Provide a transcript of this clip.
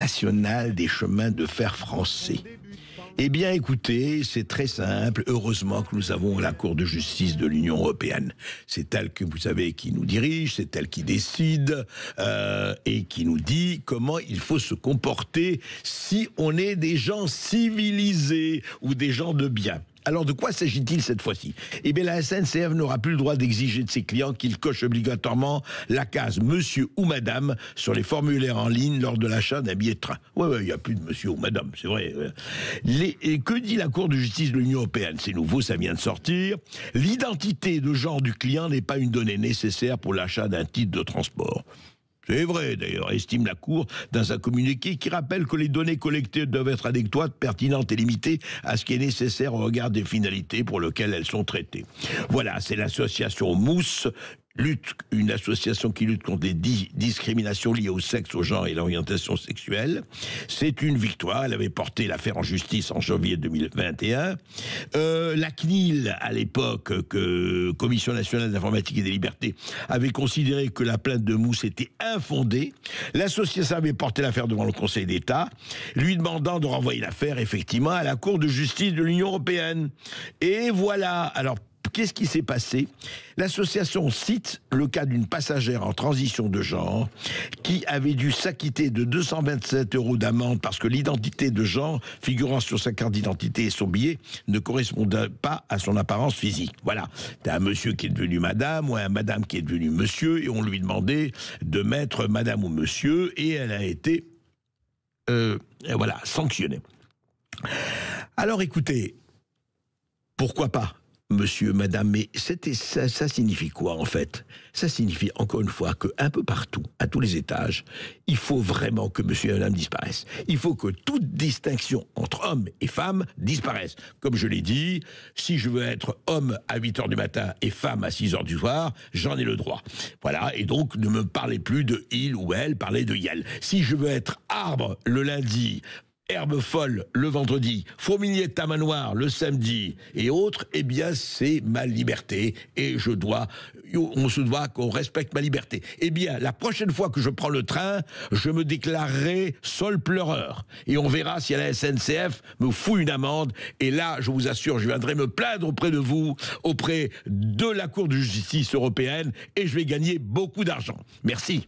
national des chemins de fer français. Eh bien, écoutez, c'est très simple. Heureusement que nous avons la Cour de justice de l'Union européenne. C'est elle que vous savez qui nous dirige, c'est elle qui décide et qui nous dit comment il faut se comporter si on est des gens civilisés ou des gens de bien. Alors, de quoi s'agit-il cette fois-ci? Eh bien, la SNCF n'aura plus le droit d'exiger de ses clients qu'ils cochent obligatoirement la case monsieur ou madame sur les formulaires en ligne lors de l'achat d'un billet de train. Ouais, il n'y a plus de monsieur ou madame, c'est vrai. Et que dit la Cour de justice de l'Union européenne? C'est nouveau, ça vient de sortir. L'identité de genre du client n'est pas une donnée nécessaire pour l'achat d'un titre de transport. C'est vrai, d'ailleurs, estime la Cour dans un communiqué qui rappelle que les données collectées doivent être adéquates, pertinentes et limitées à ce qui est nécessaire au regard des finalités pour lesquelles elles sont traitées. Voilà, c'est l'association Mousse, une association qui lutte contre les discriminations liées au sexe, au genre et à l'orientation sexuelle. C'est une victoire. Elle avait porté l'affaire en justice en janvier 2021. La CNIL, à l'époque, Commission nationale d'informatique et des libertés, avait considéré que la plainte de Mousse était infondée. L'association avait porté l'affaire devant le Conseil d'État, lui demandant de renvoyer l'affaire, effectivement, à la Cour de justice de l'Union européenne. Et voilà. Alors, qu'est-ce qui s'est passé? L'association cite le cas d'une passagère en transition de genre qui avait dû s'acquitter de 227 € d'amende parce que l'identité de genre figurant sur sa carte d'identité et son billet ne correspondait pas à son apparence physique. Voilà, t'as un monsieur qui est devenu madame ou un madame qui est devenu monsieur et on lui demandait de mettre madame ou monsieur et elle a été sanctionnée. Alors écoutez, pourquoi pas monsieur, madame, mais ça signifie quoi en fait? Ça signifie encore une fois qu'un peu partout, à tous les étages, il faut vraiment que monsieur et madame disparaissent. Il faut que toute distinction entre hommes et femmes disparaisse. Comme je l'ai dit, si je veux être homme à 8h du matin et femme à 6h du soir, j'en ai le droit. Voilà, et donc ne me parlez plus de il ou elle, parlez de yel. Si je veux être arbre le lundi, herbe folle le vendredi, fourmilier de tamanoir le samedi et autres, eh bien c'est ma liberté et on se doit qu'on respecte ma liberté. Eh bien, la prochaine fois que je prends le train, je me déclarerai seul pleureur et on verra si la SNCF me fout une amende et là, je vous assure, je viendrai me plaindre auprès de vous, auprès de la Cour de justice européenne et je vais gagner beaucoup d'argent. Merci.